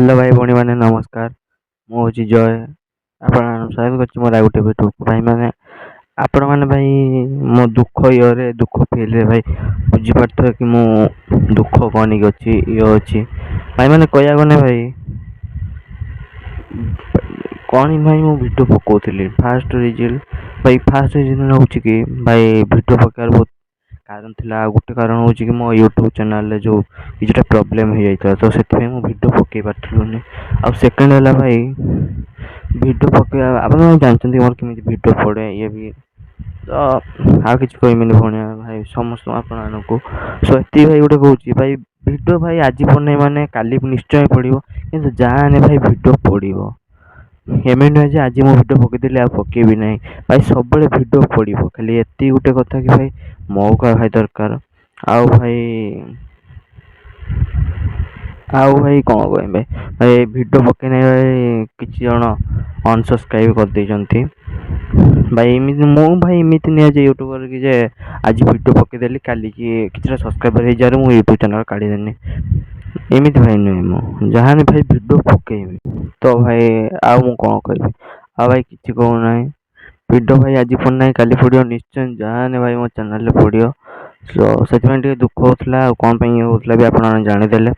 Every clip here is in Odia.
ହ୍ୟାଲୋ ଭାଇ ଭଉଣୀ ମାନେ ନମସ୍କାର। ମୁଁ ହଉଛି ଜୟ। ଆପଣମାନଙ୍କୁ ସ୍ୱାଗତ କରୁଛି ମୋର ଆଉ ଗୋଟେ ଭିଡ଼ିଓକୁ। ଭାଇମାନେ ଆପଣମାନେ ଭାଇ ମୋ ଦୁଃଖ ଇଏରେ ଦୁଃଖ ଫିଲ୍ରେ ଭାଇ ବୁଝିପାରୁଥିବେ କି ମୁଁ ଦୁଃଖ କ'ଣ ନେଇକି ଅଛି ଇଏ ଅଛି। ଭାଇମାନେ କହିବାକୁ ଗଲେ ଭାଇ କ'ଣ ଭାଇ ମୁଁ ଭିଡ଼ିଓ ପକାଉଥିଲି ଫାଷ୍ଟ ରିଜିନ୍ ହେଉଛି କି ଭାଇ ଭିଡ଼ିଓ ପକାଇବାର ବହୁତ କାରଣ ଥିଲା। ଆଉ ଗୋଟେ କାରଣ ହେଉଛି କି ମୋ ୟୁଟ୍ୟୁବ୍ ଚ୍ୟାନେଲ୍ରେ ଯେଉଁ କିଛିଟା ପ୍ରୋବ୍ଲେମ୍ ହେଇଯାଇଥିଲା, ତ ସେଥିପାଇଁ ମୁଁ ଭିଡ଼ିଓ ପକାଇ ପାରୁଥିଲୁନି। ଆଉ ସେକେଣ୍ଡ ହେଲା ଭାଇ ଭିଡ଼ିଓ ପକାଇବା ଆପଣ ଜାଣିଛନ୍ତି ମୋର କେମିତି ଭିଡ଼ିଓ ପଡ଼େ ଇଏ ବି, ତ ଆଉ କିଛି କହିବିନି ଭଉଣୀ ଭାଇ ସମସ୍ତଙ୍କୁ ଆପଣମାନଙ୍କୁ। ସୋ ଏତିକି ଭାଇ ଗୋଟେ କହୁଛି ଭାଇ ଭିଡ଼ିଓ ଭାଇ ଆଜି ପଡ଼ୁନାହିଁ ମାନେ କାଲି ନିଶ୍ଚୟ ପଡ଼ିବ, କିନ୍ତୁ ଯାହା ହେଲେ ଭାଇ ଭିଡ଼ିଓ ପଡ଼ିବ। ଏମିତି ନୁହେଁ ଯେ ଆଜି ମୁଁ ଭିଡ଼ିଓ ପକାଇଦେଲି ଆଉ ପକାଇବି ନାହିଁ, ଭାଇ ସବୁବେଳେ ଭିଡ଼ିଓ ପଡ଼ିବ। ଖାଲି ଏତିକି ଗୋଟେ କଥା କି ଭାଇ ମଉକା ଭାଇ ଦରକାର। ଆଉ ଭାଇ କ'ଣ କହିବି ଭାଇ ଭିଡ଼ିଓ ପକାଇ ନାହିଁ ଭାଇ କିଛି ଜଣ ଅନସବସ୍କ୍ରାଇବ୍ କରିଦେଇଛନ୍ତି। ଭାଇ ଏମିତି ନୁହେଁ ଯେ ୟୁଟ୍ୟୁବର କି ଯେ ଆଜି ଭିଡ଼ିଓ ପକାଇଦେଲି କାଲିକି କିଛିଟା ସବସ୍କ୍ରାଇବର ହେଇଯିବାରୁ ମୁଁ ୟୁଟ୍ୟୁବ୍ ଚ୍ୟାନେଲ୍ କାଢ଼ିଦେଲି, ଏମିତି ଭାଇ ନୁହେଁ। ମୁଁ ଯାହାହେଲେ ଭାଇ ଭିଡ଼ିଓ ପକାଇବି। ତ ଭାଇ ଆଉ ମୁଁ କ'ଣ କହିବି, ଆଉ ଭାଇ କିଛି କହୁନାହିଁ। ଭିଡ଼ିଓ ଭାଇ ଆଜି ପଡ଼ିନାହିଁ କାଲି ପଡ଼ିବ ନିଶ୍ଚୟ, ଯାହାହେଲେ ଭାଇ ମୋ ଚ୍ୟାନେଲ୍ରେ ପଡ଼ିବ। ସୋ ସେଥିପାଇଁ ଟିକେ ଦୁଃଖ ହେଉଥିଲା, ଆଉ କ'ଣ ପାଇଁ ଇଏ ହେଉଥିଲା ବି ଆପଣମାନେ ଜାଣିଦେଲେ।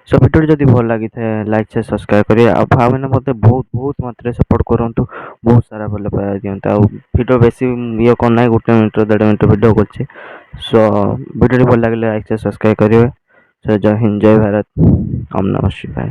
ସୋ ଭିଡ଼ିଓଟି ଯଦି ଭଲ ଲାଗିଥାଏ ଲାଇକ୍ ସେୟାର ସବସ୍କ୍ରାଇବ୍ କରିବେ। ଆଉ ଭାଇମାନେ ମୋତେ ବହୁତ ମାତ୍ରାରେ ସପୋର୍ଟ କରନ୍ତୁ, ବହୁତ ସାରା ଭଲ ପାଇବା ଦିଅନ୍ତୁ। ଆଉ ଭିଡ଼ିଓ ବେଶୀ ଇଏ କରୁନାହିଁ, 1 ମିନିଟ୍ର 1.5 ମିନିଟ୍ର ଭିଡ଼ିଓ କରୁଛି। ସୋ ଭିଡ଼ିଓଟି ଭଲ ଲାଗିଲେ ଲାଇକ୍ ସେୟାର ସବସ୍କ୍ରାଇବ୍ କରିବେ। ଜୟ ହିନ୍ଦ, ଜୟ ଭାରତ, ଓମ୍ ନମଃ ଶିବାୟ।